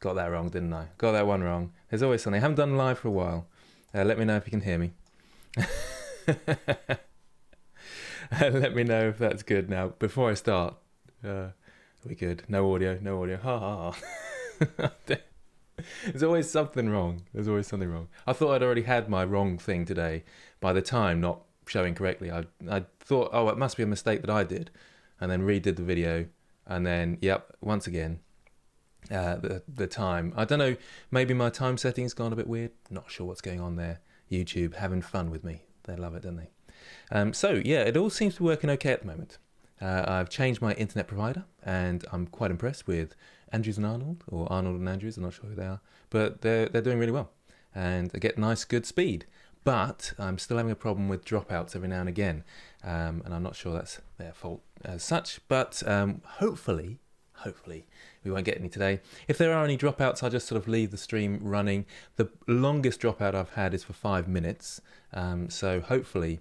Got that wrong, didn't I? Got that one wrong. There's always something. I haven't done live for a while. Let me know if you can hear me. Let me know if that's good now. Before I start, are we good? No audio, no audio. Ha ha ha. There's always something wrong. There's always something wrong. I thought I'd already had my wrong thing today by the time not showing correctly. I thought, oh, it must be a mistake that I did, and then redid the video, and then, yep, once again, the time. I don't know, maybe my time setting's gone a bit weird. Not sure what's going on there. YouTube having fun with me. They love it, don't they? So, yeah, it all seems to be working okay at the moment. I've changed my internet provider, and I'm quite impressed with Andrews and Arnold, or Arnold and Andrews, I'm not sure who they are, but they're doing really well, and I get nice, good speed. but I'm still having a problem with dropouts every now and again, and I'm not sure that's their fault as such, but hopefully we won't get any today. If there are any dropouts, I'll just sort of leave the stream running. The longest dropout I've had is for 5 minutes, so hopefully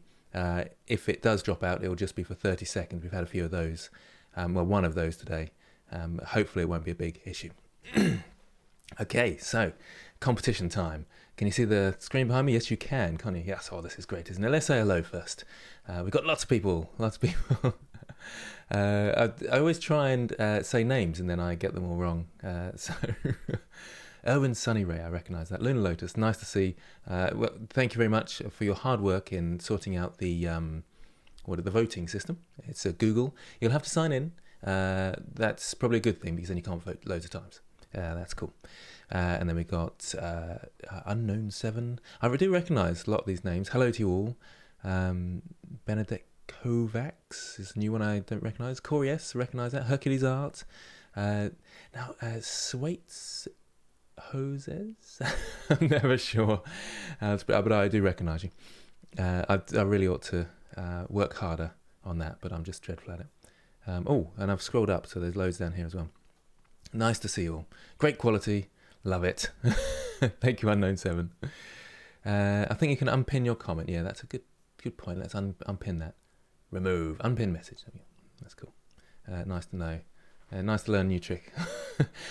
if it does drop out, it will just be for 30 seconds. We've had a few of those, well, one of those today. Hopefully it won't be a big issue. Okay, so competition time. Can you see the screen behind me? Yes, you can, can't you? Yes, oh, this is great, isn't it? Let's say hello first. We've got lots of people. I always try and say names and then I get them all wrong. So, Erwin Sunny Ray, I recognise that. Lunar Lotus, nice to see. Well, thank you very much for your hard work in sorting out the the voting system. It's a Google. You'll have to sign in. That's probably a good thing because then you can't vote loads of times. That's cool. And then we got Unknown 7. I do recognise a lot of these names. Hello to you all. Benedict Kovacs is a new one I don't recognise. Corey S, recognise that. Hercules Art. Now, Swaits Hoses. I'm never sure. But I do recognise you. I really ought to work harder on that, but I'm just dreadful at it. Oh, and I've scrolled up, so there's loads down here as well. Nice to see you all. Great quality. Love it. Thank you, Unknown 7. I think you can unpin your comment. Yeah, that's a good point. Let's unpin that. Remove. Unpin message. That's cool. Nice to know. Nice to learn a new trick.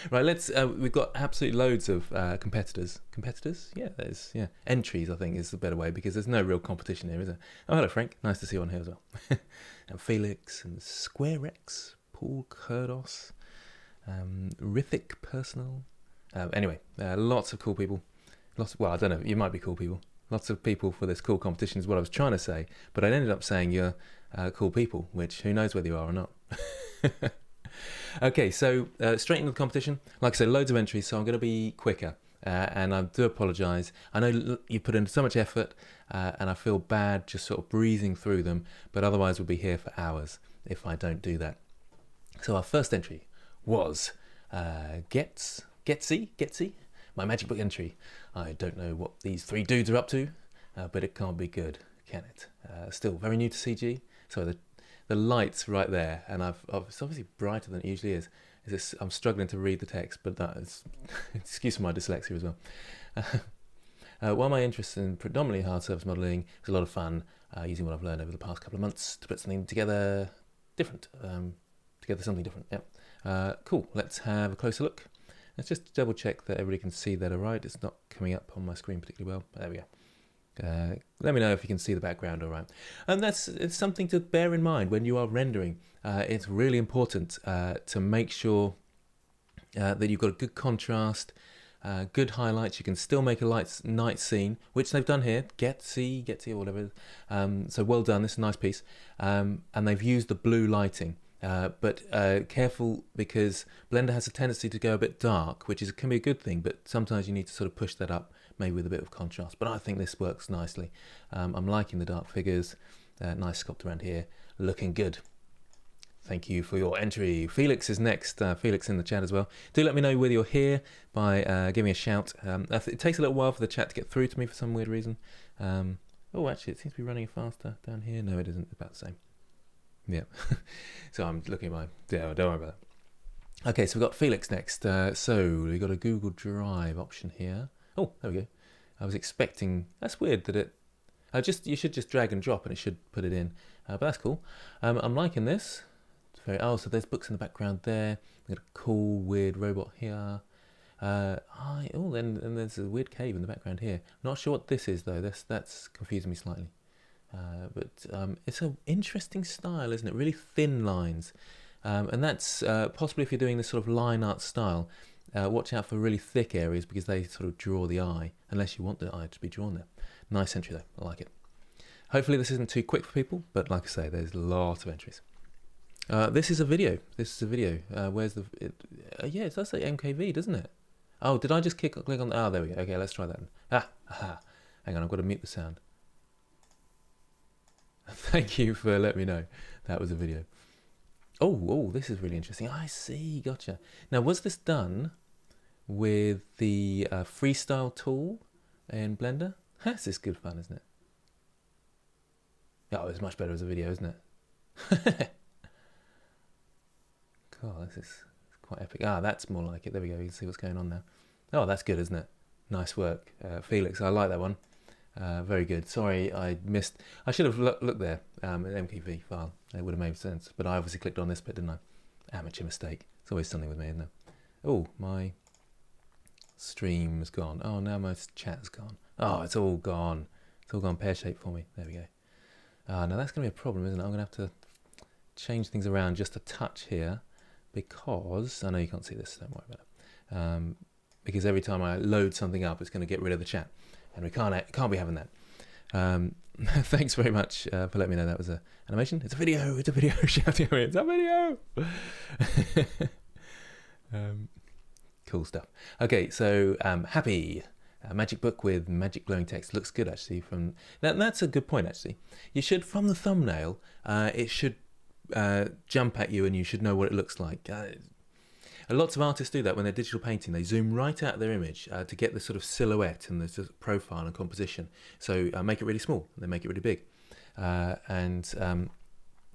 Right, we've got absolutely loads of competitors. Competitors? Yeah, entries, I think, is the better way, because there's no real competition here, is there? Oh, hello, Frank. Nice to see you on here as well. And Felix and SquareX, Paul Kurdos, Rithik Personal. Anyway, lots of cool people. Well, I don't know, you might be cool people. Lots of people for this cool competition is what I was trying to say, but I ended up saying you're cool people, which who knows whether you are or not. Okay, so straight into the competition. Like I said, loads of entries, so I'm going to be quicker. And I do apologise. I know you put in so much effort, and I feel bad just sort of breezing through them, but otherwise we'll be here for hours if I don't do that. So our first entry was Getsy, my magic book entry. I don't know what these three dudes are up to, but it can't be good, can it? Still very new to CG, so the light's right there, and it's obviously brighter than it usually is. I'm struggling to read the text, but that is excuse for my dyslexia as well. While my interest in predominantly hard surface modelling is a lot of fun, using what I've learned over the past couple of months to put something together different. Yep. Cool. Let's have a closer look. Let's just double check that everybody can see that all right. It's not coming up on my screen particularly well. There we go. Let me know if you can see the background all right. And it's something to bear in mind when you are rendering. It's really important to make sure that you've got a good contrast, good highlights. You can still make a night scene, which they've done here. Getsy or whatever. So well done. This is a nice piece. And they've used the blue lighting. But careful, because Blender has a tendency to go a bit dark, which can be a good thing, but sometimes you need to sort of push that up, maybe with a bit of contrast. But I think this works nicely. I'm liking the dark figures. Nice sculpt around here, looking good. Thank you for your entry. Felix is next. Felix in the chat as well. Do let me know whether you're here by giving a shout. It takes a little while for the chat to get through to me for some weird reason. Oh, actually, it seems to be running faster down here. No, it isn't. About the same. Yeah. So I'm looking at my... Yeah, don't worry about that. Okay, so we've got Felix next. So we've got a Google Drive option here. Oh, there we go. I was expecting... That's weird that it... You should just drag and drop and it should put it in. But that's cool. I'm liking this. It's very... Oh, so there's books in the background there. We've got a cool, weird robot here. Then there's a weird cave in the background here. Not sure what this is, though. That's confusing me slightly. But it's an interesting style, isn't it? Really thin lines. And that's possibly if you're doing this sort of line art style, watch out for really thick areas because they sort of draw the eye, unless you want the eye to be drawn there. Nice entry though, I like it. Hopefully this isn't too quick for people, but like I say, there's lots of entries. This is a video. Where's the... yeah, it does say MKV, doesn't it? Oh, did I just click on... Oh, there we go. Okay, let's try that. Hang on, I've got to mute the sound. Thank you for letting me know that was a video. Oh, this is really interesting. I see, gotcha. Now, was this done with the freestyle tool in Blender? This is good fun, isn't it? Oh, it's much better as a video, isn't it? God, this is quite epic. Ah, that's more like it. There we go. You can see what's going on now. Oh, that's good, isn't it? Nice work, Felix. I like that one. Very good. Sorry, I missed. I should have looked there. An MKV file. It would have made sense. But I obviously clicked on this bit, didn't I? Amateur mistake. It's always something with me, isn't it? Oh, my stream's gone. Oh, now my chat's gone. Oh, it's all gone. It's all gone pear-shaped for me. There we go. Now that's going to be a problem, isn't it? I'm going to have to change things around just a touch here because I know you can't see this. Don't worry about it. Because every time I load something up, it's going to get rid of the chat, and we can't be having that. Thanks very much for letting me know that was an animation. It's a video. It's a video. Shouting at me. It's a video. Cool stuff. Okay, so happy. Magic book with magic glowing text looks good actually. From that's a good point actually. You should, from the thumbnail, it should jump at you and you should know what it looks like. Lots of artists do that when they're digital painting. They zoom right out of their image to get the sort of silhouette and the sort of profile and composition. So make it really small and then make it really big, and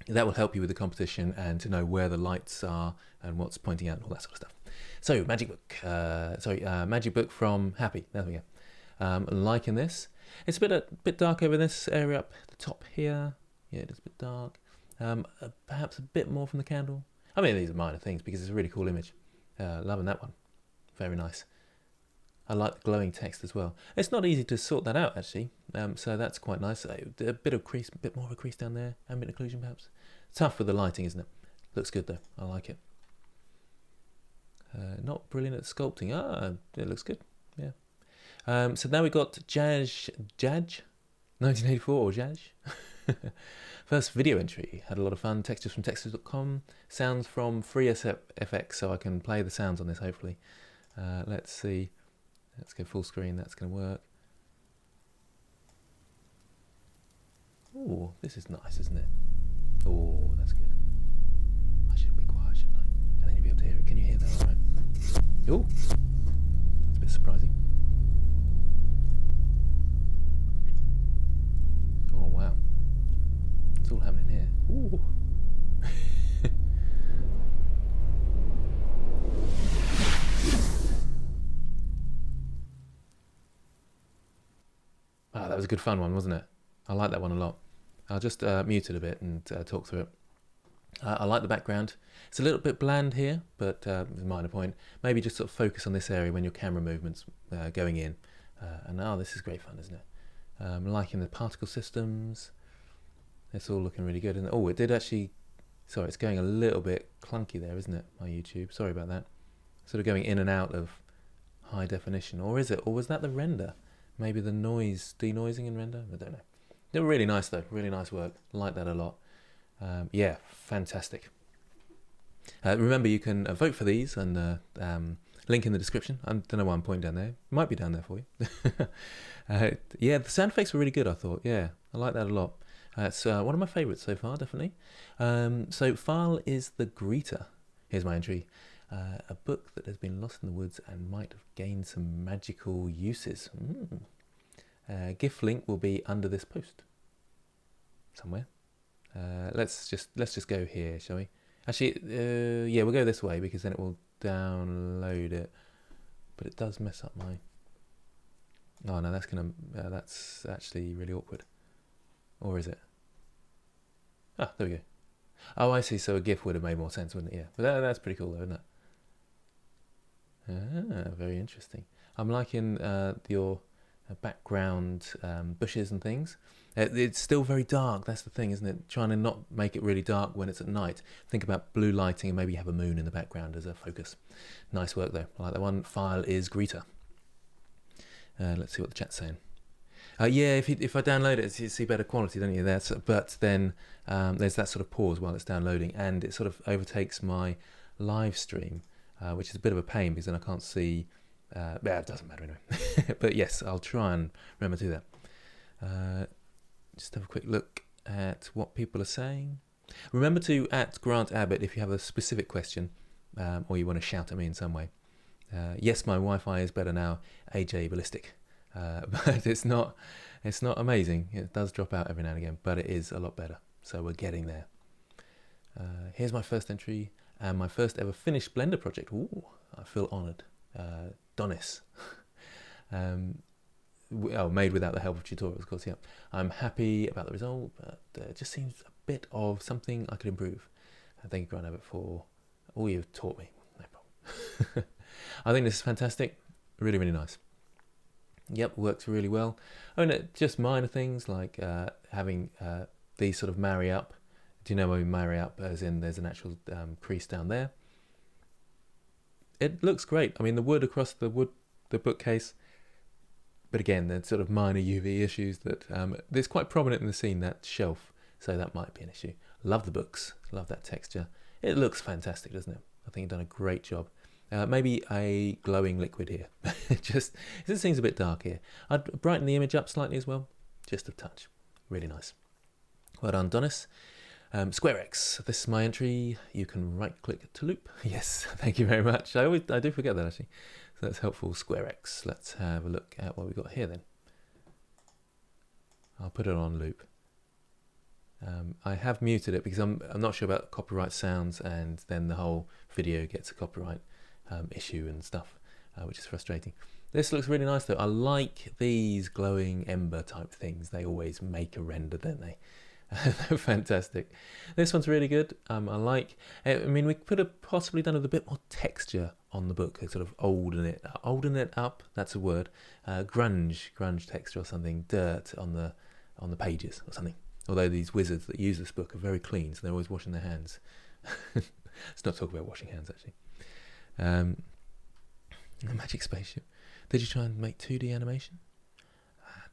that will help you with the composition and to know where the lights are and what's pointing out and all that sort of stuff. So magic book, magic book from Happy. There we go. Liking this. It's a bit dark over this area up the top here. Yeah, it's a bit dark. Perhaps a bit more from the candle. I mean, these are minor things because it's a really cool image. Loving that one. Very nice. I like the glowing text as well. It's not easy to sort that out actually, so that's quite nice. A bit of crease, a bit more of a crease down there. Ambient occlusion perhaps. Tough with the lighting, isn't it? Looks good though. I like it. Not brilliant at sculpting. It looks good. Yeah. So now we've got Jaj 1984 or Jaj. First video entry. Had a lot of fun. Textures from textures.com. Sounds from FreeFX, so I can play the sounds on this hopefully. Let's see. Let's go full screen. That's going to work. Oh, this is nice, isn't it? Oh, that's good. I should be quiet, shouldn't I? And then you'll be able to hear it. Can you hear that all right? Oh, that's a bit surprising. Oh, wow. It's all happening here. Ooh. That was a good fun one, wasn't it? I like that one a lot. I'll just mute it a bit and talk through it. I like the background. It's a little bit bland here, but it's a minor point. Maybe just sort of focus on this area when your camera movement's going in. And this is great fun, isn't it? I'm liking the particle systems. It's all looking really good. And oh, it did actually. Sorry, it's going a little bit clunky there, isn't it? My YouTube. Sorry about that. Sort of going in and out of high definition, or is it? Or was that the render? Maybe the noise denoising in render. I don't know. They're really nice though. Really nice work. Like that a lot. Yeah, fantastic. Remember, you can vote for these and link in the description. I don't know why I'm pointing down there. It might be down there for you. Yeah, the sound effects were really good, I thought. Yeah, I like that a lot. It's one of my favourites so far, definitely. So file is the greeter. Here's my entry. A book that has been lost in the woods and might have gained some magical uses. GIF link will be under this post somewhere. Let's just go here, shall we? Actually, yeah, we'll go this way because then it will download it. But it does mess up my. Oh no, that's actually really awkward. Or is it? Ah, there we go. Oh, I see. So a GIF would have made more sense, wouldn't it? Yeah, but that's pretty cool, though, isn't it? Very interesting. I'm liking your background bushes and things. It's still very dark. That's the thing, isn't it? Trying to not make it really dark when it's at night. Think about blue lighting and maybe have a moon in the background as a focus. Nice work, though. I like that one. File is greeter. Let's see what the chat's saying. Yeah, if I download it, you see better quality, don't you? But then there's that sort of pause while it's downloading, and it sort of overtakes my live stream, which is a bit of a pain because then I can't see. It doesn't matter anyway. But yes, I'll try and remember to do that. Just have a quick look at what people are saying. Remember to @Grant Abbitt if you have a specific question or you want to shout at me in some way. Yes, my Wi-Fi is better now. AJ Ballistic. but it's not amazing. It does drop out every now and again, but it is a lot better. So we're getting there. Here's my first entry and my first ever finished Blender project. Ooh, I feel honoured. Donis. Made without the help of tutorials, of course, yeah. I'm happy about the result, but it just seems a bit of something I could improve. Thank you, Grand Abbitt, for all you've taught me. No problem. I think this is fantastic. Really, really nice. Yep, works really well. Oh, no, just minor things like having these sort of marry up. Do you know when we marry up, as in there's an actual crease down there? It looks great. I mean, the wood across the bookcase. But again, there's sort of minor UV issues that it's quite prominent in the scene, that shelf, so that might be an issue. Love the books, love that texture. It looks fantastic, doesn't it? I think you've done a great job. Maybe a glowing liquid here. Just, it seems a bit dark here. I'd brighten the image up slightly as well, just a touch. Really nice. Well done, Donis. Square X, this is my entry. You can right click to loop. Yes, thank you very much. I do forget that actually. So that's helpful. Square X. Let's have a look at what we've got here then. I'll put it on loop. I have muted it because I'm not sure about copyright sounds, and then the whole video gets a copyright issue and stuff, which is frustrating. This looks really nice though. I like these glowing ember type things. They always make a render, don't they? They're fantastic. This one's really good. I mean, we could have possibly done with a bit more texture on the book, sort of olden it up. That's a word. Grunge texture or something. Dirt on the pages or something. Although these wizards that use this book are very clean, so they're always washing their hands. Let's not talk about washing hands actually. A magic spaceship. Did you try and make 2D animation?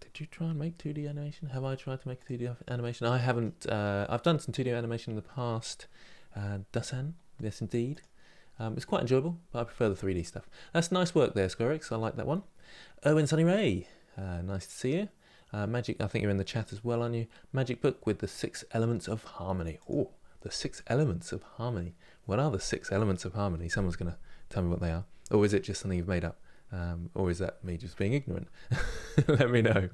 Did you try and make 2D animation? Have I tried to make 2D animation? I haven't. I've done some 2D animation in the past. Dasan, yes indeed. It's quite enjoyable, but I prefer the 3D stuff. That's nice work there, Squarex. I like that one. Owen Sunny Ray, nice to see you. Magic, I think you're in the chat as well, aren't you? Magic book with the 6 elements of harmony. Oh, the 6 elements of harmony. What are the 6 elements of harmony? Someone's going to tell me what they are. Or is it just something you've made up? Or is that me just being ignorant? Let me know.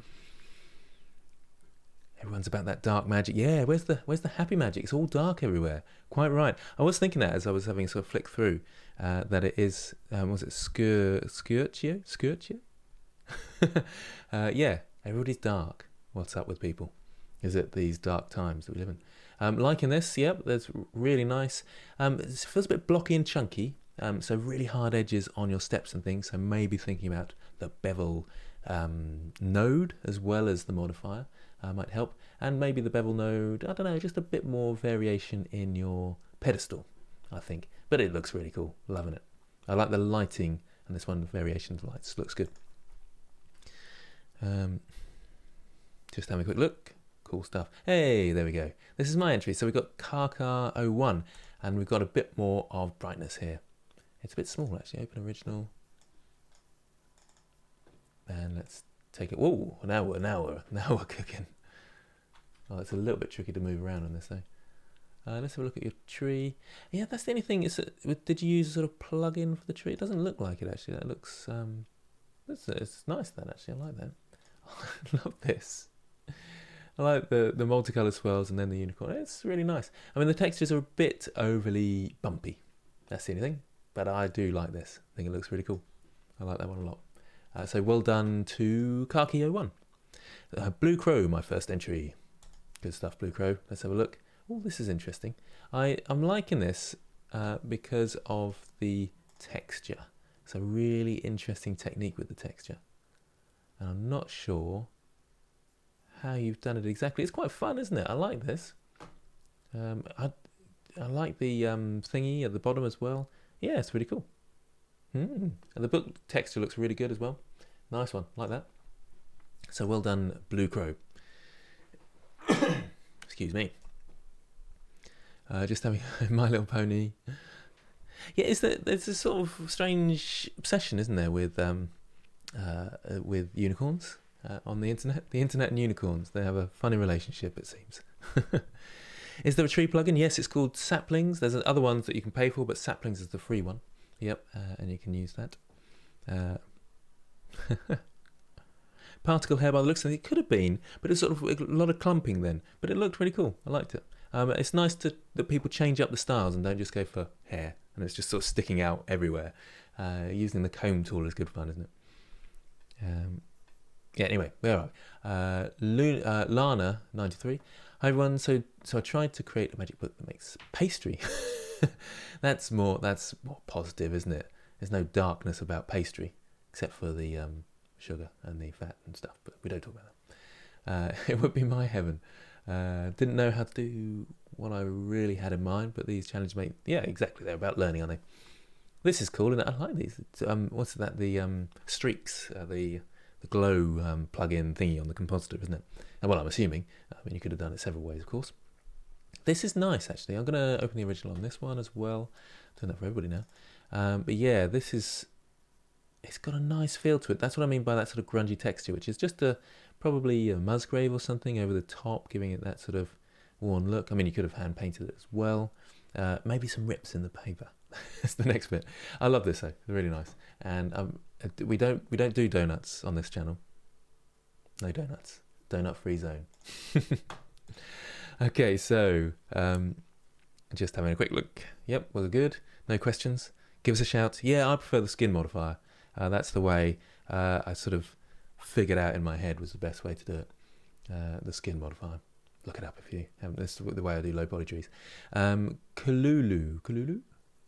Everyone's about that dark magic. Yeah, where's the happy magic? It's all dark everywhere. Quite right. I was thinking that as I was having a sort of flick through, that it is, was it Scourcio? Yeah, everybody's dark. What's up with people? Is it these dark times that we live in? Liking this, yep, that's really nice. It feels a bit blocky and chunky. So really hard edges on your steps and things, so maybe thinking about the bevel node as well as the modifier might help, and maybe the bevel node, I don't know, just a bit more variation in your pedestal, I think. But it looks really cool, loving it. I like the lighting, and this one, the variation of the lights, looks good. Just having a quick look, cool stuff. Hey, there we go. This is my entry, so we've got Kaka 01, and we've got a bit more of brightness here. It's a bit small actually. Open original, and let's take it. Whoa! Now we're cooking. Oh, it's a little bit tricky to move around on this though. Let's have a look at your tree. Yeah, that's the only thing. Did you use a sort of plug-in for the tree? It doesn't look like it actually. That looks it's nice then actually. I like that. I love this. I like the multicolored swirls and then the unicorn. It's really nice. I mean, the textures are a bit overly bumpy. That's the only thing. But I do like this. I think it looks really cool. I like that one a lot. So well done to Kaki01. Blue Crow, my first entry. Good stuff, Blue Crow. Let's have a look. Oh, this is interesting. I'm liking this because of the texture. It's a really interesting technique with the texture. And I'm not sure how you've done it exactly. It's quite fun, isn't it? I like this. I like the thingy at the bottom as well. Yeah, it's really cool. And the book texture looks really good as well. Nice one, like that. So well done, Blue Crow. Excuse me. Just having My Little Pony. Yeah, there's a sort of strange obsession, isn't there, with unicorns on the internet. The internet and unicorns, they have a funny relationship, it seems. Is there a tree plugin? Yes, it's called Saplings. There's other ones that you can pay for, but Saplings is the free one. Yep, and you can use that. particle hair by the looks of it. It could have been, but it's sort of a lot of clumping then. But it looked really cool. I liked it. It's nice that people change up the styles and don't just go for hair and it's just sort of sticking out everywhere. Using the comb tool is good fun, isn't it? Yeah, anyway, where are we? Lana 93. Hi everyone. So I tried to create a magic book that makes pastry. That's more positive, isn't it? There's no darkness about pastry, except for the sugar and the fat and stuff. But we don't talk about that. It would be my heaven. Didn't know how to do what I really had in mind, but these challenges exactly. They're about learning, aren't they? This is cool, and I like these. What's that? The streaks, the glow plug-in thingy on the compositor, isn't it? And well, I'm assuming. I mean, you could have done it several ways, of course. This is nice, actually. I'm going to open the original on this one as well. Doing that for everybody now. But yeah, it's got a nice feel to it. That's what I mean by that sort of grungy texture, which is just probably a Musgrave or something over the top, giving it that sort of worn look. I mean, you could have hand painted it as well. Maybe some rips in the paper. That's the next bit. I love this though. It's really nice. And we don't do donuts on this channel. No donuts. Donut free zone. Okay, so just having a quick look. Yep, was it good? No questions? Give us a shout. Yeah, I prefer the skin modifier. That's the way I sort of figured out in my head was the best way to do it. The skin modifier. Look it up if you haven't. This is the way I do low poly trees. Kalulu,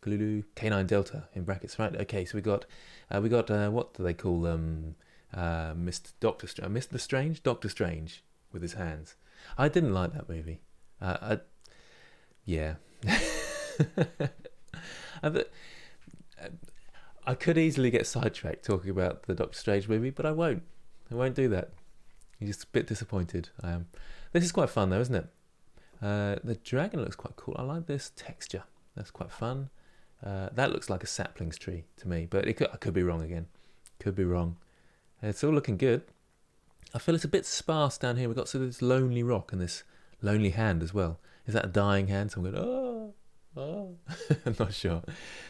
K9 Delta in brackets, right? Okay, so we got what do they call them? Mr. Strange, Doctor Strange with his hands. I didn't like that movie. Yeah. I could easily get sidetracked talking about the Doctor Strange movie, but I won't. I won't do that. I'm just a bit disappointed. I am. This is quite fun though, isn't it? The dragon looks quite cool. I like this texture. That's quite fun. That looks like a saplings tree to me, but I could be wrong again. Could be wrong. It's all looking good. I feel it's a bit sparse down here. We've got sort of this lonely rock and this lonely hand as well. Is that a dying hand? So I'm going, oh. I'm not sure.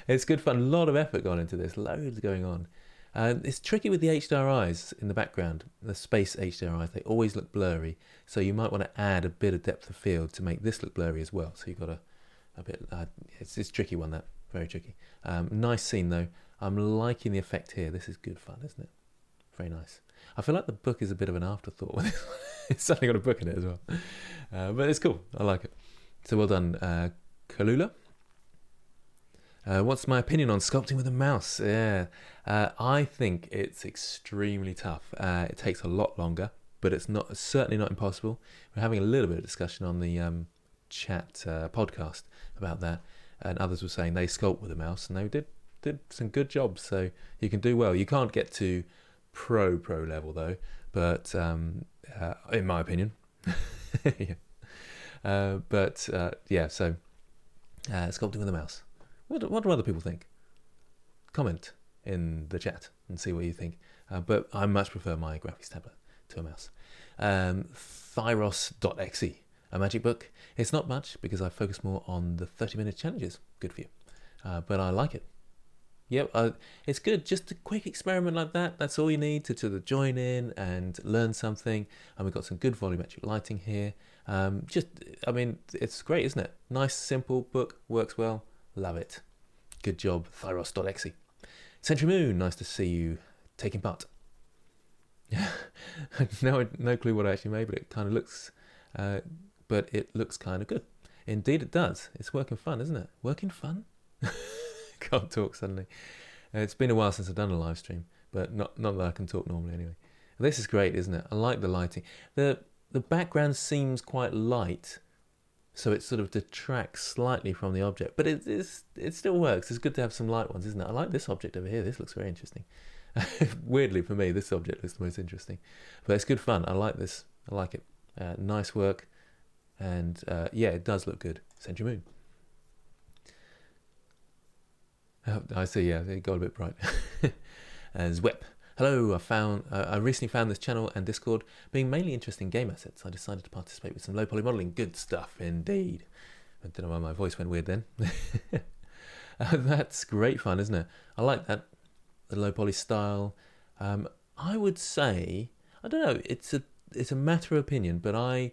It's good fun. A lot of effort gone into this. Loads going on. It's tricky with the HDRIs in the background. The space HDRIs, they always look blurry. So you might want to add a bit of depth of field to make this look blurry as well. So you've got a bit, it's a tricky one, that. Very tricky. Nice scene though. I'm liking the effect here. This is good fun, isn't it? Very nice. I feel like the book is a bit of an afterthought with this one. It's certainly got a book in it as well. But it's cool. I like it. So well done, Kalula. What's my opinion on sculpting with a mouse? Yeah, I think it's extremely tough. It takes a lot longer, but it's certainly not impossible. We're having a little bit of discussion on the chat podcast about that, and others were saying they sculpt with a mouse and they did some good jobs. So you can do well. You can't get to pro level though, but in my opinion, yeah. So sculpting with a mouse. What do other people think? Comment in the chat and see what you think. But I much prefer my graphics tablet to a mouse. Thyros.exe, a magic book. It's not much because I focus more on the 30-minute challenges. Good for you. But I like it. Yep, it's good. Just a quick experiment like that. That's all you need to join in and learn something. And we've got some good volumetric lighting here. It's great, isn't it? Nice, simple book. Works well. Love it. Good job, Thyros.exe. Century Moon, nice to see you taking part. No clue what I actually made, but it kind of looks, kind of good. Indeed, it does. It's working fun, isn't it? Working fun? Can't talk suddenly. It's been a while since I've done a live stream, but not that I can talk normally anyway. This is great, isn't it? I like the lighting. The background seems quite light, so it sort of detracts slightly from the object, but it still works. It's good to have some light ones, isn't it? I like this object over here. This looks very interesting. Weirdly for me, this object looks the most interesting, but it's good fun. I like this. I like it. Nice work, and it does look good. Century Moon. Oh, I see. Yeah, it got a bit bright. Zwep. Hello, I recently found this channel and Discord being mainly interested in game assets. I decided to participate with some low poly modelling. Good stuff indeed. I don't know why my voice went weird then. That's great fun, isn't it? I like that, the low poly style. I would say I don't know. It's a matter of opinion, but I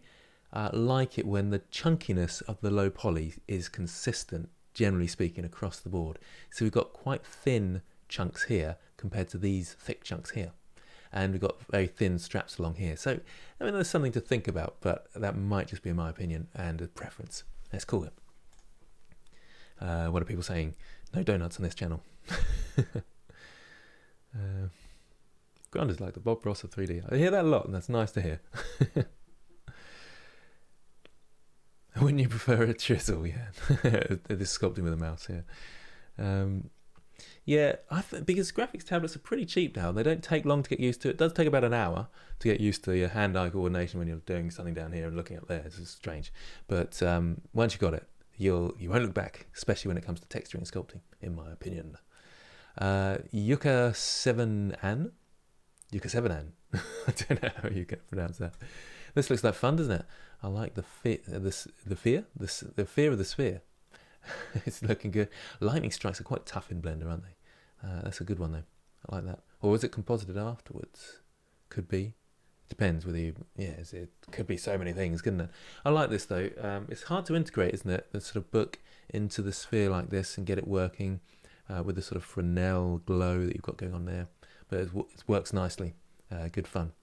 like it when the chunkiness of the low poly is consistent, generally speaking, across the board. So we've got quite thin chunks here compared to these thick chunks here. And we've got very thin straps along here. So, I mean, there's something to think about, but that might just be my opinion and a preference. Let's call it. What are people saying? No donuts on this channel. Granders like the Bob Ross of 3D. I hear that a lot, and that's nice to hear. Wouldn't you prefer a chisel? Yeah, this sculpting with a mouse here. Yeah, because graphics tablets are pretty cheap now. They don't take long to get used to. It does take about an hour to get used to your hand-eye coordination when you're doing something down here and looking up there. It's strange, but once you got it, you won't look back, especially when it comes to texturing and sculpting, in my opinion. Yuka 7an. I don't know how you can pronounce that. This looks like fun, doesn't it? I like the fear of the sphere. It's looking good. Lightning strikes are quite tough in Blender, aren't they? That's a good one though. I like that. Or was it composited afterwards? Could be. Depends whether you. Yeah, it could be so many things, couldn't it? I like this though. It's hard to integrate, isn't it? The sort of book into the sphere like this and get it working with the sort of Fresnel glow that you've got going on there. But it works nicely. Good fun.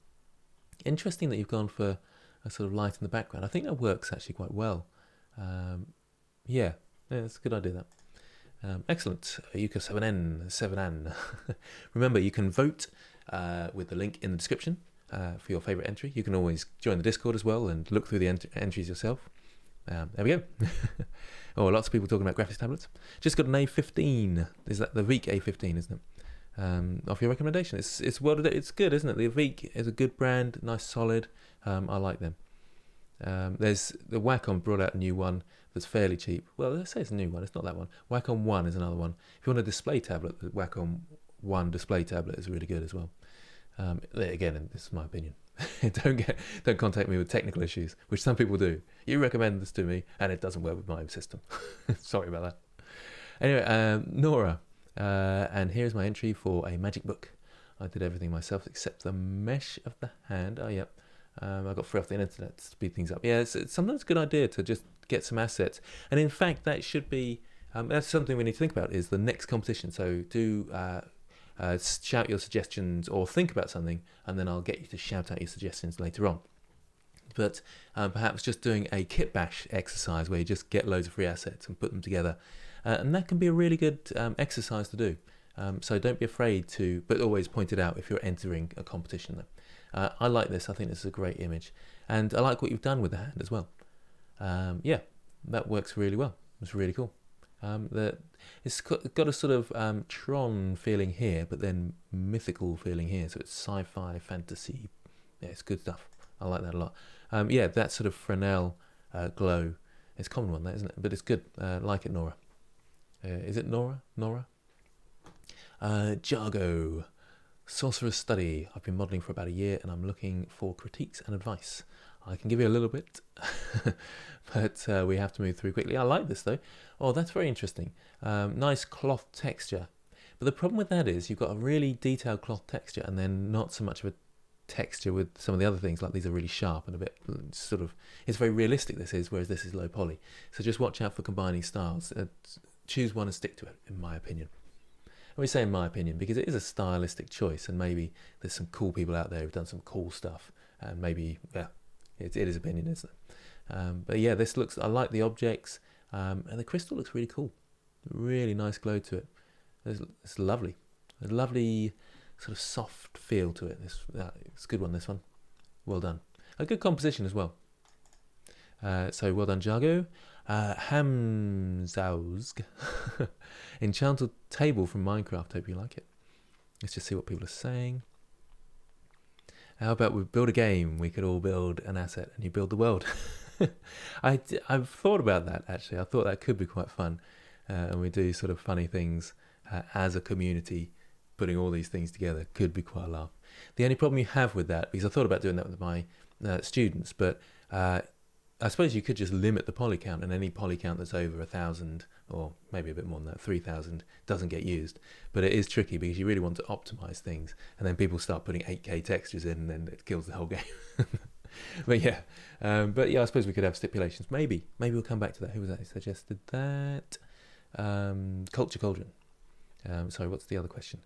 Interesting that you've gone for a sort of light in the background. I think that works actually quite well. Yeah, it's a good idea that. Excellent. Yuka 7an. Remember, you can vote with the link in the description for your favourite entry. You can always join the Discord as well and look through the entries yourself. There we go. Oh, lots of people talking about graphics tablets. Just got an A15. Is that the VEIKK A15, isn't it? Off your recommendation. It's good, isn't it? The VEIKK is a good brand, nice, solid. I like them. There's the Wacom brought out a new one that's fairly cheap. Well, let's say it's a new one. It's not that one. Wacom One is another one. If you want a display tablet, the Wacom One display tablet is really good as well. Again, this is my opinion. Don't contact me with technical issues, which some people do. You recommend this to me, and it doesn't work with my system. Sorry about that. Anyway, Nora, and here's my entry for a magic book. I did everything myself except the mesh of the hand. Oh, yep. I got free off the internet to speed things up. Yeah, it's sometimes a good idea to just get some assets. And in fact, that should be, that's something we need to think about, is the next competition. So do shout your suggestions or think about something, and then I'll get you to shout out your suggestions later on. But perhaps just doing a kit bash exercise where you just get loads of free assets and put them together. And that can be a really good exercise to do. So don't be afraid to, but always point it out if you're entering a competition though. I like this. I think this is a great image, and I like what you've done with the hand as well. Yeah, that works really well. It's really cool. It's got a sort of Tron feeling here, but then mythical feeling here. So it's sci-fi, fantasy. Yeah, it's good stuff. I like that a lot. Yeah, that sort of Fresnel glow. It's a common one, that isn't it? But it's good. Like it, Nora. Is it Nora? Jargo. Sorcerer's Study. I've been modelling for about a year and I'm looking for critiques and advice. I can give you a little bit, but we have to move through quickly. I like this though. Oh, that's very interesting. Nice cloth texture. But the problem with that is you've got a really detailed cloth texture and then not so much of a texture with some of the other things, like these are really sharp and a bit sort of, it's very realistic this is, whereas this is low poly. So just watch out for combining styles. Choose one and stick to it, in my opinion. And we say in my opinion because it is a stylistic choice, and maybe there's some cool people out there who've done some cool stuff, and maybe, yeah, it is opinion, isn't it? But yeah, this looks, I like the objects, and the crystal looks really cool. Really nice glow to it. It's lovely. A lovely sort of soft feel to it. It's a good one, this one. Well done. A good composition as well. So well done, Jargo. Hamzauzg. Enchanted table from Minecraft. Hope you like it. Let's just see what people are saying. How about we build a game? We could all build an asset and you build the world. I've thought about that actually. I thought that could be quite fun. And we do sort of funny things as a community. Putting all these things together could be quite a laugh. The only problem you have with that, because I thought about doing that with my students, but I suppose you could just limit the poly count, and any poly count that's over 1,000, or maybe a bit more than that, 3,000, doesn't get used. But it is tricky because you really want to optimize things, and then people start putting 8K textures in, and then it kills the whole game. But yeah, I suppose we could have stipulations. Maybe we'll come back to that. Who was that who suggested that? Culture Cauldron. Sorry, what's the other question?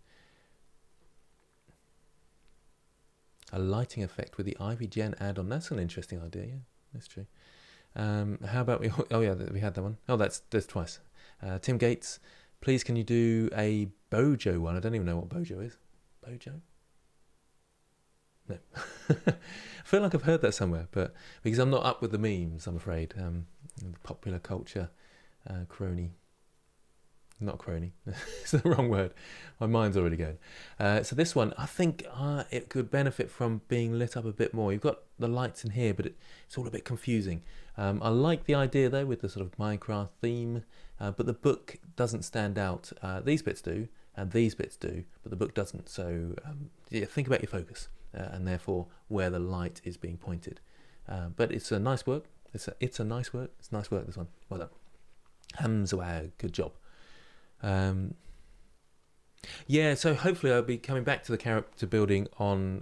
A lighting effect with the Ivy Gen add-on. That's an interesting idea. Yeah, that's true. How about we? Oh yeah, we had that one. Oh, that's twice. Tim Gates, please can you do a Bojo one? I don't even know what Bojo is. Bojo? No. I feel like I've heard that somewhere, but because I'm not up with the memes, I'm afraid. The popular culture crony. Not crony. It's the wrong word. My mind's already going. So this one, I think it could benefit from being lit up a bit more. You've got the lights in here, but it's all a bit confusing. I like the idea though with the sort of Minecraft theme, but the book doesn't stand out. These bits do, and these bits do, but the book doesn't. So yeah, think about your focus and therefore where the light is being pointed. But it's a nice work. It's a nice work. It's nice work, this one. Well done. Hamzawag, good job. Yeah, so hopefully I'll be coming back to the character building on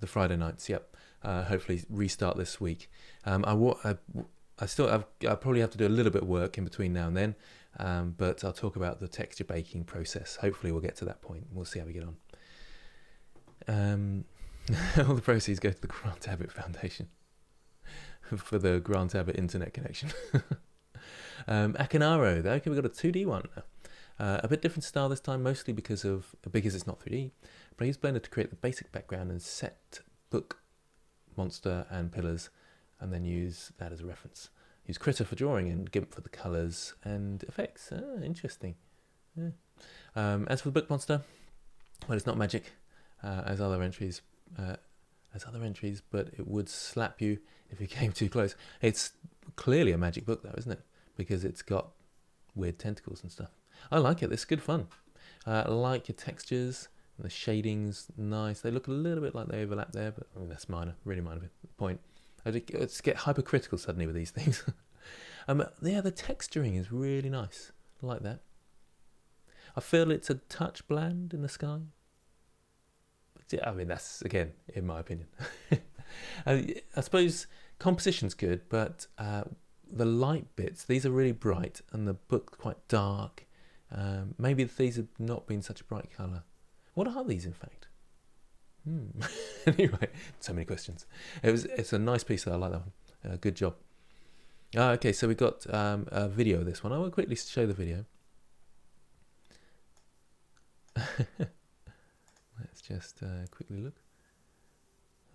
the Friday nights. Yep, hopefully restart this week. I'll probably have to do a little bit of work in between now and then, but I'll talk about the texture baking process. Hopefully we'll get to that point. We'll see how we get on. All the proceeds go to the Grant Abbitt Foundation for the Grant Abbitt internet connection. Akinaro, okay, we've got a 2D one now. A bit different style this time, mostly because it's not 3D. But I used Blender to create the basic background and set book, monster, and pillars, and then use that as a reference. Use Critter for drawing and GIMP for the colours and effects. Interesting. Yeah. As for the book monster, well, it's not magic as other entries, but it would slap you if you came too close. It's clearly a magic book, though, isn't it? Because it's got weird tentacles and stuff. I like it. It's good fun. I like your textures. The shading's nice. They look a little bit like they overlap there, but I mean, that's minor, really minor point. I just get hypercritical suddenly with these things. Yeah, the texturing is really nice. I like that. I feel it's a touch bland in the sky. But yeah, I mean, that's, again, in my opinion. I suppose composition's good, but the light bits, these are really bright, and the book quite dark. Maybe these have not been such a bright colour. What are these, in fact? Anyway, so many questions. It's a nice piece, though. I like that one. Good job. Okay, so we've got a video of this one. I will quickly show the video. Let's just quickly look.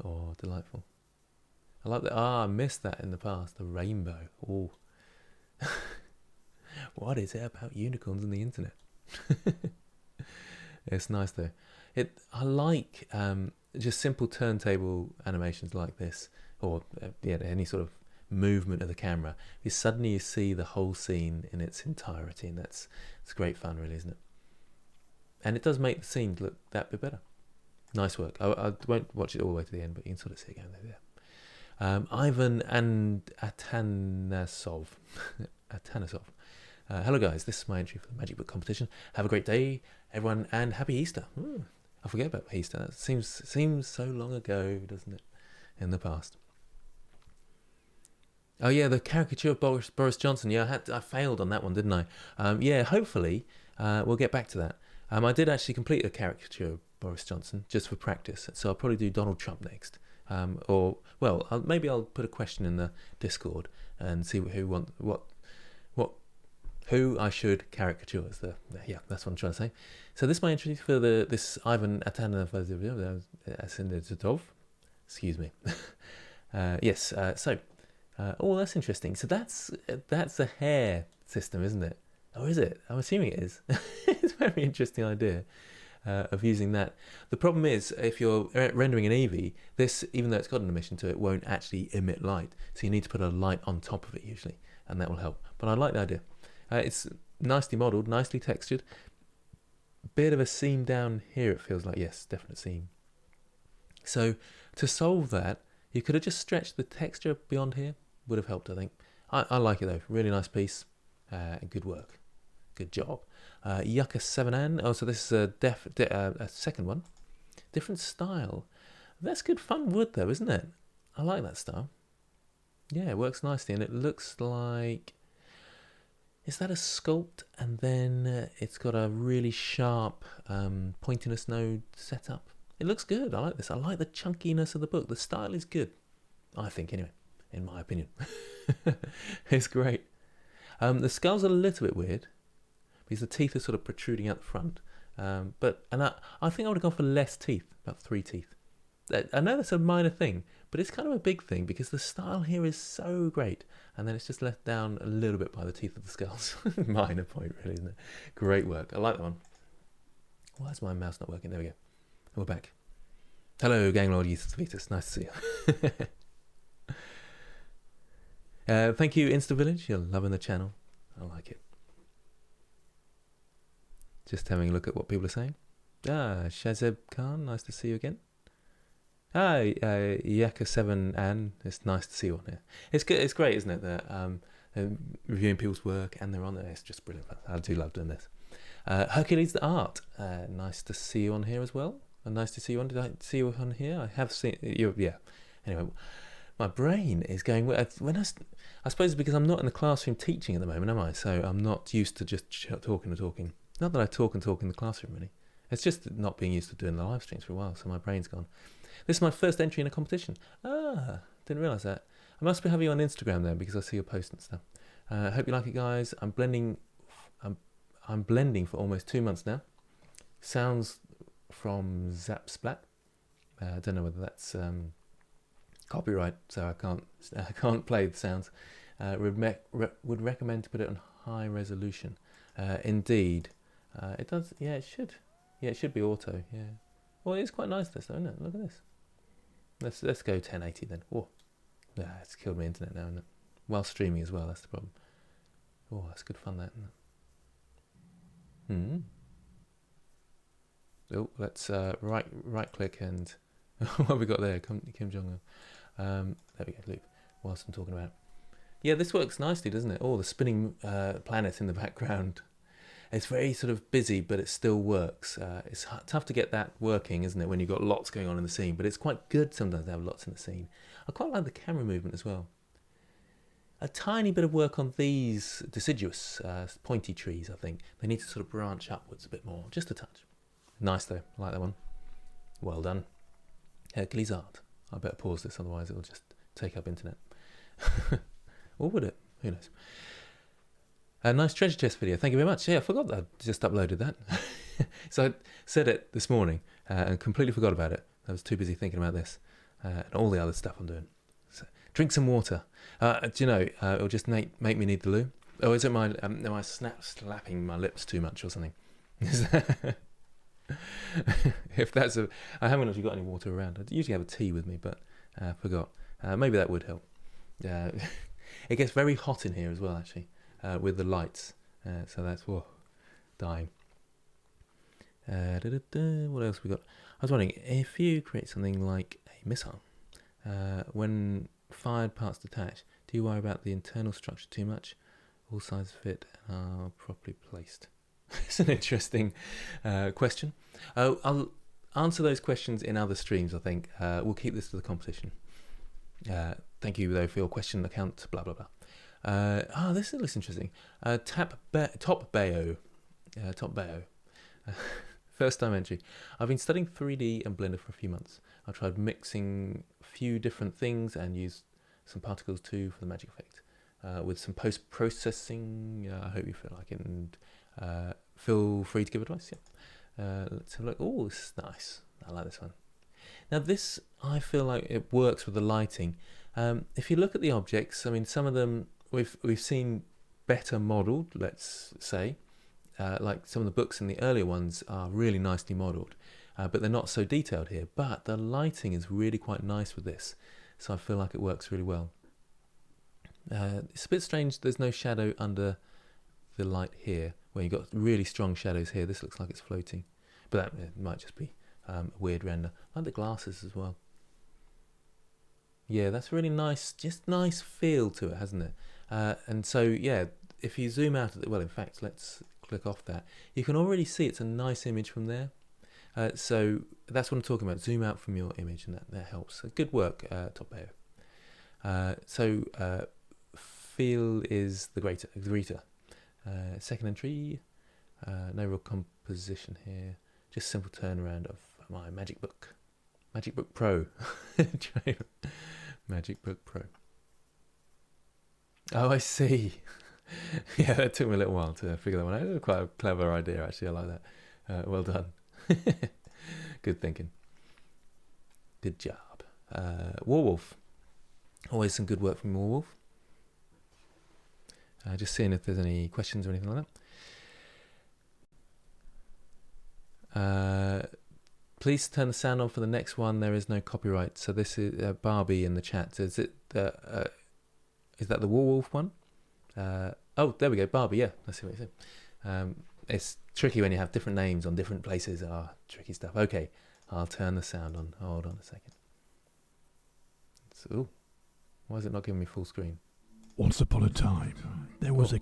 Oh, delightful. I like that. I missed that in the past. The rainbow. Oh. What is it about unicorns and the internet? It's nice though. I like just simple turntable animations like this, or any sort of movement of the camera. Because suddenly you see the whole scene in its entirety, and it's great fun, really, isn't it? And it does make the scene look that bit better. Nice work. I won't watch it all the way to the end, but you can sort of see it going there. Ivan and Atanasov. Hello guys, this is my entry for the Magic Book competition. Have a great day, everyone, and happy Easter. I forget about Easter. That seems so long ago, doesn't it? In the past. Oh yeah, the caricature of Boris Johnson. Yeah, I failed on that one, didn't I? Yeah, hopefully we'll get back to that. I did actually complete a caricature of Boris Johnson just for practice, so I'll probably do Donald Trump next. Maybe I'll put a question in the Discord and see who I should caricature. Yeah, that's what I'm trying to say. So this is my entry for this Ivan Atanov. Excuse me. Yes. Oh, that's interesting. So that's a hair system, isn't it? Oh, is it? I'm assuming it is. It's a very interesting idea of using that. The problem is, if you're rendering an Eevee, this, even though it's got an emission to it, won't actually emit light. So you need to put a light on top of it usually, and that will help. But I like the idea. It's nicely modelled, nicely textured. Bit of a seam down here, it feels like. Yes, definite seam. So to solve that, you could have just stretched the texture beyond here would have helped, I think. I like it though. Really nice piece. Good work. Good job. Yucca 7N. Oh, so this is a second one. Different style. That's good fun wood though, isn't it? I like that style. Yeah, it works nicely, and it looks like... Is that a sculpt? And then it's got a really sharp pointiness node setup. It looks good. I like this. I like the chunkiness of the book. The style is good, I think, anyway, in my opinion. It's great. The skull's a little bit weird because the teeth are sort of protruding out the front. I think I would have gone for less teeth, about 3 teeth. I know that's a minor thing, but it's kind of a big thing because the style here is so great, and then it's just let down a little bit by the teeth of the skulls. Minor point, really, isn't it? Great work. I like that one. Why is my mouse not working? There we go. We're back. Hello, Ganglord Youth Vitus. Nice to see you. Thank you, Insta Village. You're loving the channel. I like it. Just having a look at what people are saying. Shazeb Khan, nice to see you again. Yaka 7 Ann, it's nice to see you on here. It's good. It's great, isn't it? That reviewing people's work and they're on there. It's just brilliant. I do love doing this. Hercules the Art, nice to see you on here as well. And nice to see you on. Did I see you on here? I have seen you. Yeah. Anyway, my brain is going when I suppose it's because I'm not in the classroom teaching at the moment, am I? So I'm not used to just talking and talking. Not that I talk and talk in the classroom really. It's just not being used to doing the live streams for a while. So my brain's gone. This is my first entry in a competition. Didn't realise that. I must be having you on Instagram then because I see your posts and stuff. Hope you like it, guys. I'm blending for almost 2 months now. Sounds from Zap Splat. I don't know whether that's copyright, so I can't play the sounds. Would recommend to put it on high resolution. Indeed, it does. Yeah, it should. Yeah, it should be auto. Yeah. Well, it's quite nice this though, isn't it? Look at this. Let's go 1080 then. Oh, it's killed my internet now, isn't it? While streaming as well, that's the problem. Oh, that's good fun, that, isn't it? Oh, let's right click and what have we got there? Kim Jong Un. There we go, loop. Whilst I'm talking about it. Yeah, this works nicely, doesn't it? Oh, the spinning planet in the background. It's very sort of busy, but it still works. It's tough to get that working, isn't it, when you've got lots going on in the scene? But it's quite good sometimes to have lots in the scene. I quite like the camera movement as well. A tiny bit of work on these deciduous, pointy trees, I think. They need to sort of branch upwards a bit more, just a touch. Nice though, I like that one. Well done. Hercules Art. I better pause this, otherwise it will just take up internet. Or would it? Who knows? A nice treasure chest video. Thank you very much. Yeah, I forgot that I just uploaded that. So I said it this morning and completely forgot about it. I was too busy thinking about this and all the other stuff I'm doing. So, drink some water. Do you know, it'll just make me need the loo. Oh, is it my, am I slapping my lips too much or something? If that's I haven't actually got any water around. I usually have a tea with me, but I forgot. Maybe that would help. It gets very hot in here as well, actually. With the lights, so that's dying. What else we got? I was wondering if you create something like a missile, when fired parts detach, do you worry about the internal structure too much? All sides fit and are properly placed. It's an interesting question. I'll answer those questions in other streams. I think we'll keep this to the competition. Thank you though for your question account. Blah blah blah. This looks interesting. Top Bayo. First time entry. I've been studying 3D and Blender for a few months. I've tried mixing a few different things and used some particles too for the magic effect. With some post-processing, I hope you feel like it, and feel free to give advice. Yeah. Let's have a look. Oh, this is nice. I like this one. Now this, I feel like it works with the lighting. If you look at the objects, I mean, some of them we've seen better modelled, let's say, like some of the books in the earlier ones are really nicely modelled, but they're not so detailed here. But the lighting is really quite nice with this, so I feel like it works really well. It's a bit strange, there's no shadow under the light here, where you've got really strong shadows here. This looks like it's floating, but that might just be a weird render. I like the glasses as well. Yeah, that's really nice. Just nice feel to it, hasn't it? And so, yeah, if you zoom out, well, in fact, let's click off that. You can already see it's a nice image from there. So that's what I'm talking about. Zoom out from your image, and that helps. Good work, Top Bayo. Feel is the greeter. Second entry, no real composition here. Just simple turnaround of my Magic Book Pro. Magic Book Pro. Oh, I see. Yeah, that took me a little while to figure that one out. It was quite a clever idea, actually. I like that. Well done. Good thinking. Good job. Warwolf. Always some good work from Warwolf. Just seeing if there's any questions or anything like that. Please turn the sound on for the next one. There is no copyright. So this is Barbie in the chat. Is it? Is that the Warwolf one? Oh, there we go. Barbie. Yeah, I see what you said. It's tricky when you have different names on different places. Tricky stuff. Okay, I'll turn the sound on. Hold on a second. So, why is it not giving me full screen? Once upon a time, there was a...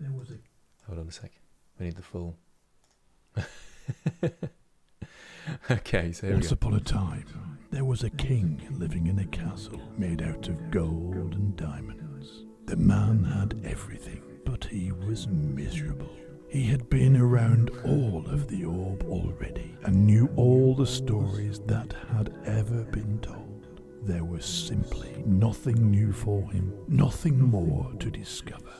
Hold on a second. We need the full... Okay, so here we go. Once upon a time, there was a king living in a castle made out of gold and diamonds. The man had everything, but he was miserable. He had been around all of the orb already and knew all the stories that had ever been told. There was simply nothing new for him, nothing more to discover.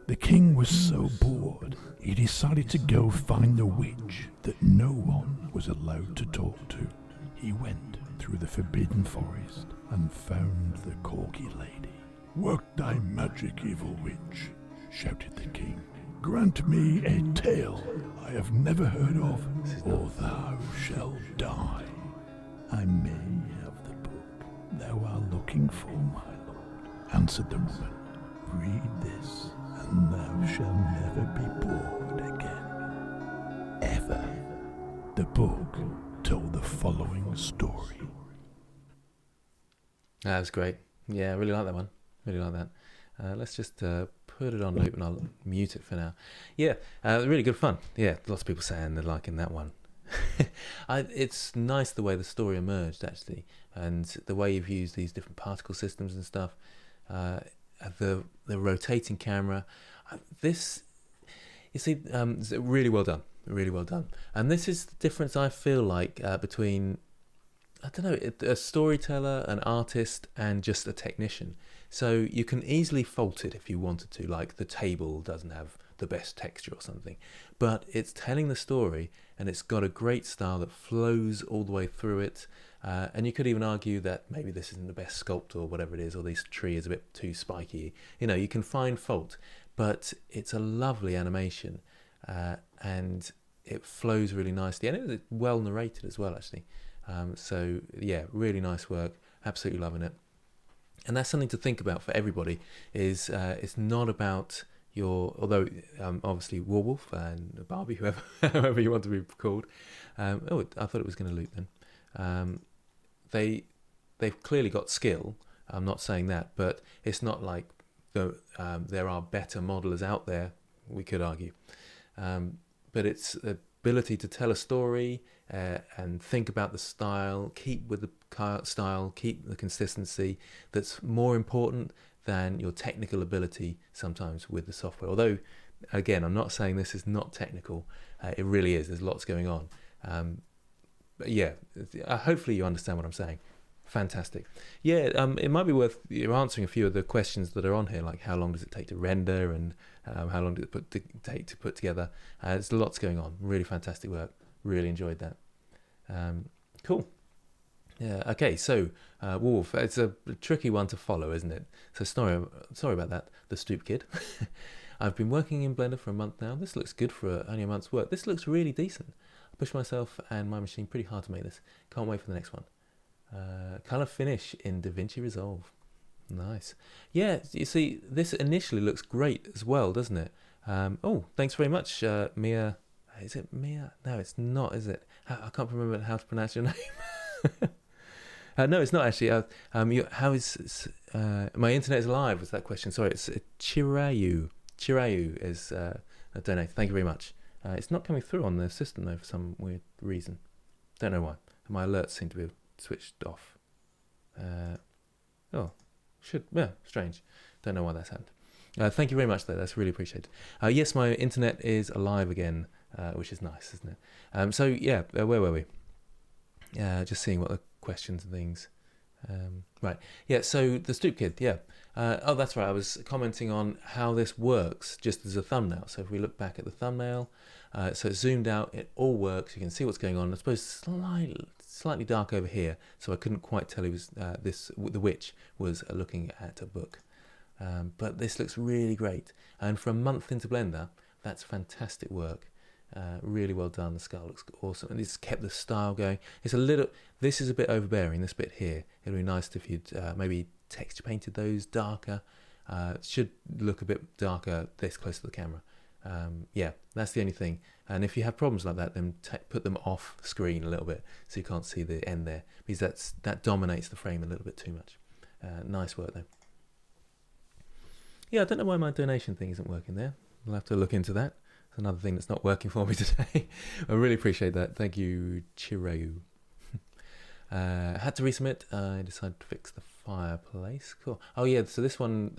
The king was so bored, he decided to go find the witch that no one was allowed to talk to. He went through the forbidden forest and found the Corky lady. "Work thy magic, evil witch," shouted the king. "Grant me a tale I have never heard of, or thou shalt die." "I may have the book thou art looking for, my lord," answered the woman. "Read this, and thou shalt never be bored again. Ever." The book told the following story. That was great. Yeah, I really like that one. Really like that. Let's just put it on loop and I'll mute it for now. Yeah, really good fun. Yeah, lots of people saying they're liking that one. It's nice the way the story emerged, actually, and the way you've used these different particle systems and stuff. The rotating camera. This, you see, it's really well done. Really well done. And this is the difference I feel like between, I don't know, a storyteller, an artist, and just a technician. So you can easily fault it if you wanted to, like the table doesn't have the best texture or something. But it's telling the story, and it's got a great style that flows all the way through it. And you could even argue that maybe this isn't the best sculpt or whatever it is, or this tree is a bit too spiky. You know, you can find fault, but it's a lovely animation. And it flows really nicely, and it was well narrated as well, actually. So yeah, really nice work. Absolutely loving it. And that's something to think about for everybody. Is it's not about your, although obviously Warwolf and Barbie, whoever you want to be called. I thought it was going to loop then. They've clearly got skill. I'm not saying that, but it's not like there are better modelers out there. We could argue. But it's the ability to tell a story and think about the style, keep with the style, keep the consistency, that's more important than your technical ability sometimes with the software. Although, again, I'm not saying this is not technical. It really is. There's lots going on. But yeah, hopefully you understand what I'm saying. Fantastic. Yeah, it might be worth you answering a few of the questions that are on here, like how long does it take to render and how long does it take to put together. There's lots going on. Really fantastic work. Really enjoyed that. Cool. Yeah. Okay. So Wolf, it's a tricky one to follow, isn't it? So sorry about that. The Stoop Kid. I've been working in Blender for a month now. This looks good for only a month's work. This looks really decent. I pushed myself and my machine pretty hard to make this. Can't wait for the next one. Color finish in DaVinci Resolve. Nice. Yeah, you see, this initially looks great as well, doesn't it? Oh, thanks very much, Mia. Is it Mia? No, it's not, is it? I can't remember how to pronounce your name. No, it's not actually. How is My internet is alive, was that question? Sorry, it's Chirayu. Chirayu is a donate. Thank you very much. It's not coming through on the system though for some weird reason. Don't know why. My alerts seem to be switched off. Strange. Don't know why that's happened. Thank you very much though. That's really appreciated. Yes, my internet is alive again, which is nice, isn't it? So yeah, where were we? Just seeing what the questions and things. Right. Yeah. So the Stoop Kid. Yeah. Oh, that's right. I was commenting on how this works just as a thumbnail. So if we look back at the thumbnail, so it's zoomed out, it all works. You can see what's going on. I suppose slightly dark over here, so I couldn't quite tell he was the witch was looking at a book. But this looks really great, and for a month into Blender, that's fantastic work. Really well done. The skull looks awesome, and it's kept the style going. This is a bit overbearing, this bit here. It'd be nice if you'd maybe texture painted those darker. It should look a bit darker this close to the camera. Yeah, that's the only thing. And if you have problems like that, then put them off screen a little bit so you can't see the end there, because that dominates the frame a little bit too much. Nice work though. Yeah, I don't know why my donation thing isn't working there. We'll have to look into that. It's another thing that's not working for me today. I really appreciate that. Thank you, Chireu. Had to resubmit. I decided to fix the fireplace. Cool. Oh yeah, so this one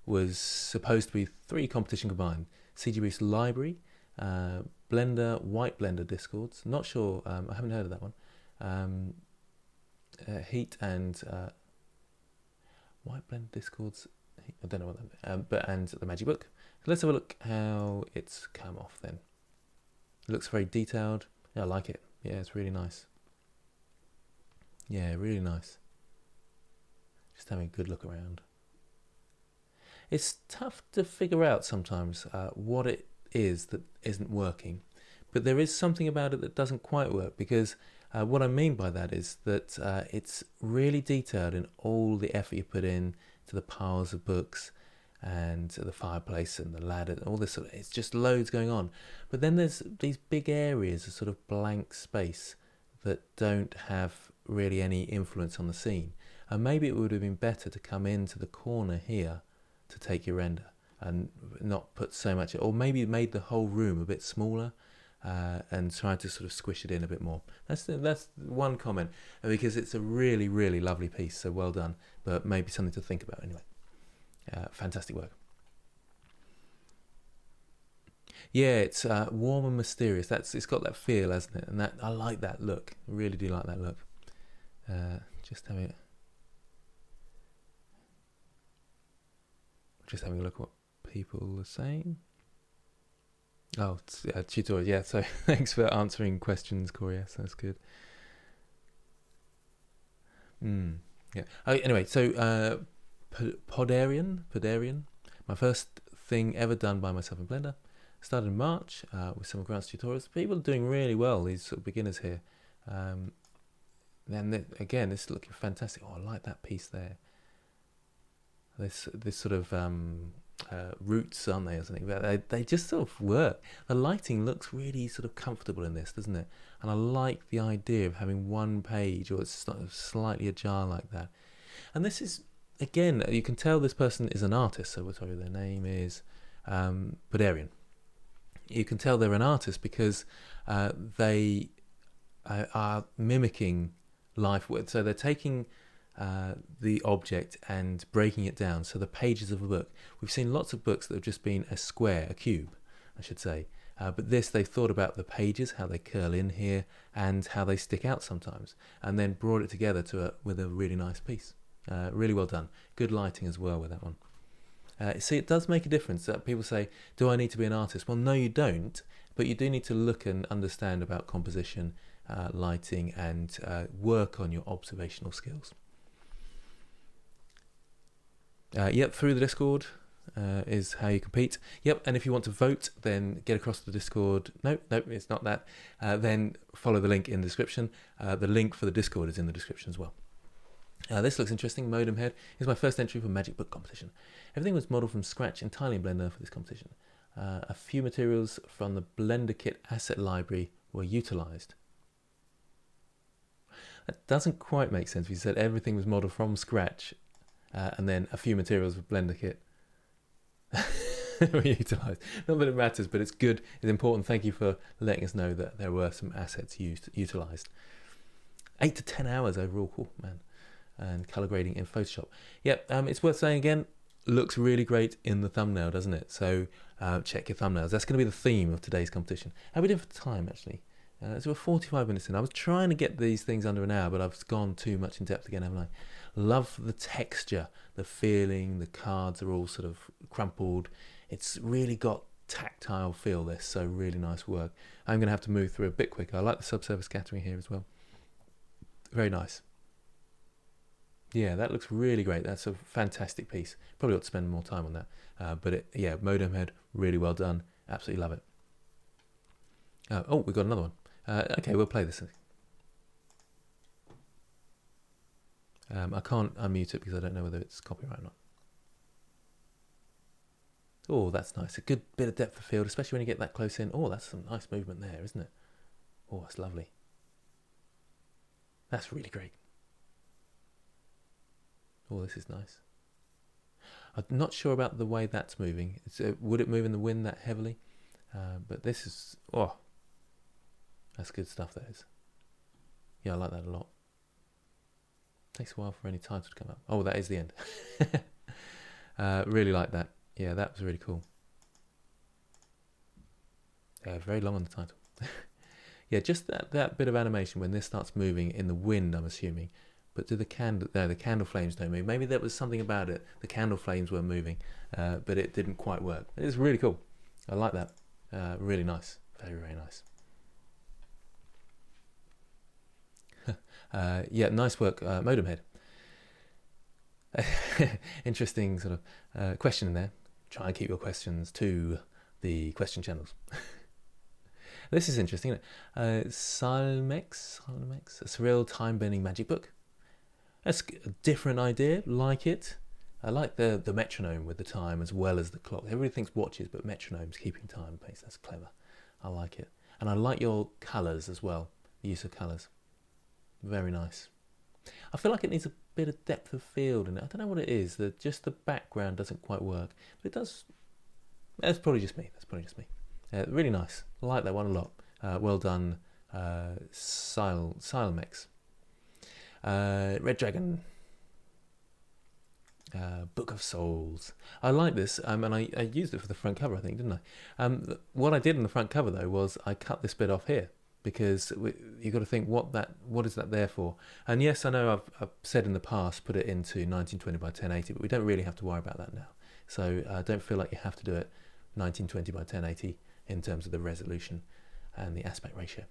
was supposed to be 3 competition combined. CG Boost Library, Blender, White Blender Discords. Not sure. I haven't heard of that one. Heat and White Blender Discords. I don't know what that. And the Magic Book. Let's have a look how it's come off then. It looks very detailed. Yeah, I like it. Yeah, it's really nice. Yeah, really nice. Just having a good look around. It's tough to figure out sometimes what it is that isn't working, but there is something about it that doesn't quite work, because what I mean by that is that it's really detailed in all the effort you put in to the piles of books and the fireplace and the ladder, all this sort of, it's just loads going on. But then there's these big areas of sort of blank space that don't have really any influence on the scene. And maybe it would have been better to come into the corner here to take your render and not put so much, or maybe made the whole room a bit smaller and tried to sort of squish it in a bit more. That's one comment, because it's a really, really lovely piece, so well done, but maybe something to think about anyway. Fantastic work. Yeah, it's warm and mysterious. It's got that feel, hasn't it? And that I like that look. I really do like that look. Just having a look at what people are saying. Oh, it's tutorial. Yeah, so thanks for answering questions, Corey. Yes, that's good. Yeah. Anyway, so Podarian. My first thing ever done by myself in Blender. Started in March with some advanced tutorials. People are doing really well, these sort of beginners here. Then again, this is looking fantastic. Oh, I like that piece there. This sort of roots, aren't they, or something? But they just sort of work. The lighting looks really sort of comfortable in this, doesn't it? And I like the idea of having one page, or it's sort of slightly ajar like that. And this is, again, you can tell this person is an artist. So sorry, their name is Podarian. You can tell they're an artist because they are mimicking life. So they're taking the object and breaking it down. So the pages of a book. We've seen lots of books that have just been a square, a cube, I should say. But this, they've thought about the pages, how they curl in here, and how they stick out sometimes, and then brought it together with a really nice piece. Really well done. Good lighting as well with that one. See, it does make a difference. People say, do I need to be an artist? Well, no, you don't, but you do need to look and understand about composition, lighting, and work on your observational skills. Yep, through the Discord is how you compete. Yep, and if you want to vote, then get across to the Discord. Nope, it's not that. Then follow the link in the description. The link for the Discord is in the description as well. This looks interesting. Modem head is my first entry for Magic Book competition. Everything was modelled from scratch entirely in Blender for this competition. A few materials from the Blender Kit asset library were utilised. That doesn't quite make sense. You said everything was modelled from scratch and then a few materials of Blender kit were utilised. Not that it matters, but it's good, it's important. Thank you for letting us know that there were some assets utilised. 8 to 10 hours overall, cool, man. And colour grading in Photoshop. Yep, it's worth saying again, looks really great in the thumbnail, doesn't it? So check your thumbnails. That's going to be the theme of today's competition. How are we doing for time, actually? So we're 45 minutes in. I was trying to get these things under an hour, but I've gone too much in depth again, haven't I? Love the texture, the feeling, the cards are all sort of crumpled. It's really got tactile feel, this, so really nice work. I'm going to have to move through a bit quicker. I like the subsurface scattering here as well. Very nice. Yeah, that looks really great. That's a fantastic piece. Probably ought to spend more time on that. But yeah, modem head, really well done. Absolutely love it. Oh, we've got another one. Okay, we'll play this. I can't unmute it because I don't know whether it's copyright or not. Oh, that's nice. A good bit of depth of field, especially when you get that close in. Oh, that's some nice movement there, isn't it? Oh, that's lovely. That's really great. Oh, this is nice. I'm not sure about the way that's moving. Would it move in the wind that heavily? But this is... Oh, that's good stuff, that is. Yeah, I like that a lot. Takes a while for any title to come up. Oh, that is the end. Really like that. Yeah, that was really cool. Yeah, very long on the title. Yeah, just that bit of animation when this starts moving in the wind, I'm assuming. But do the candle flames don't move. Maybe there was something about it. The candle flames were moving, but it didn't quite work. It's really cool. I like that. Really nice. Very, very nice. Yeah, nice work, modem head. Interesting sort of question in there. Try and keep your questions to the question channels. This is interesting, isn't it? Silmex, a surreal time-bending magic book. That's a different idea, like it. I like the metronome with the time as well as the clock. Everybody thinks watches, but metronomes keeping time pace. That's clever. I like it. And I like your colours as well, the use of colours. Very nice. I feel like it needs a bit of depth of field in it. I don't know what it is. Just the background doesn't quite work. But it does. That's probably just me. Really nice. I like that one a lot. Well done, Silmex. Red Dragon. Book of Souls. I like this, and I used it for the front cover, I think, didn't I? What I did in the front cover, though, was I cut this bit off here, because you've got to think, what is that there for? And yes, I know I've said in the past, put it into 1920 by 1080, but we don't really have to worry about that now. So don't feel like you have to do it 1920 by 1080 in terms of the resolution and the aspect ratio.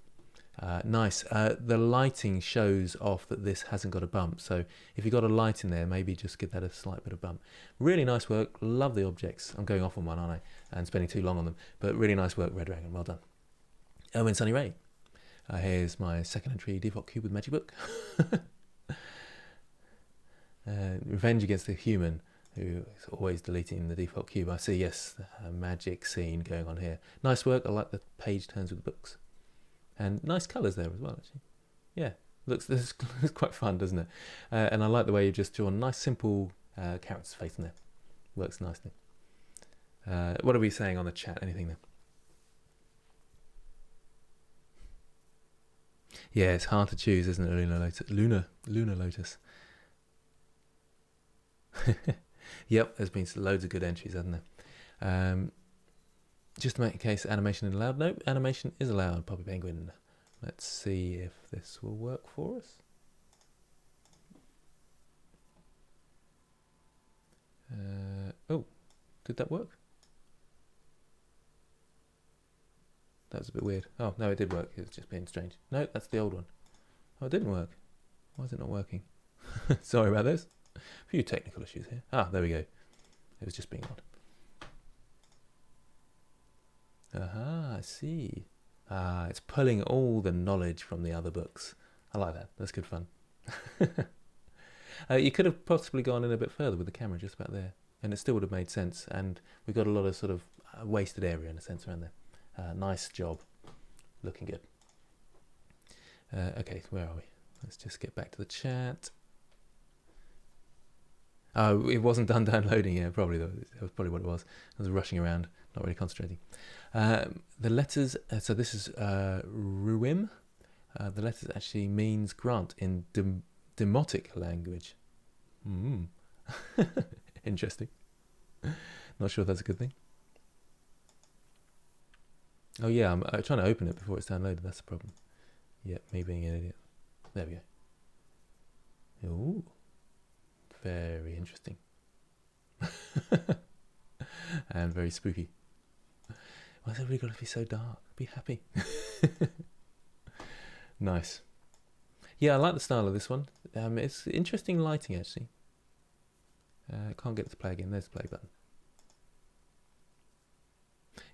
Nice. The lighting shows off that this hasn't got a bump, so if you've got a light in there, maybe just give that a slight bit of bump. Really nice work. Love the objects. I'm going off on one, aren't I? And spending too long on them. But really nice work, Red Dragon. Well done. Owen Sunny Ray. Here's my second entry default cube with Magic Book. Revenge against the human, who is always deleting the default cube. I see, yes, a magic scene going on here. Nice work. I like the page turns with the books. And nice colours there as well, actually. Yeah, this is quite fun, doesn't it? And I like the way you've just drawn a nice, simple character's face in there. Works nicely. What are we saying on the chat? Anything there? Yeah, it's hard to choose, isn't it, Lunar Lotus. Yep, there's been loads of good entries, hasn't there? Just to make a case, animation is allowed. Nope, animation is allowed, Poppy Penguin. Let's see if this will work for us. Oh, did that work? That was a bit weird. Oh, no, it did work. It was just being strange. No, that's the old one. Oh, it didn't work. Why is it not working? Sorry about this. A few technical issues here. Ah, there we go. It was just being odd. Aha, I see. It's pulling all the knowledge from the other books. I like that. That's good fun. You could have possibly gone in a bit further with the camera just about there, and it still would have made sense. And we've got a lot of sort of wasted area in a sense around there. Nice job. Looking good. Okay, where are we? Let's just get back to the chat. Oh, it wasn't done downloading. Yeah, probably though. That was probably what it was. I was rushing around, not really concentrating. The letters. So this is Ruim. The letters actually means grant in demotic language. Interesting. Not sure if that's a good thing. Oh yeah, I'm trying to open it before it's downloaded. That's the problem. Yeah, me being an idiot. There we go. Ooh, very interesting. And very spooky. Why's everybody got to be so dark? Be happy. Nice. Yeah, I like the style of this one. It's interesting lighting actually. Can't get it to play again. There's the play button.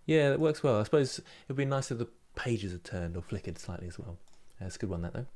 Yeah, it works well. I suppose it would be nice if the pages had turned or flickered slightly as well. It's a good one, that though.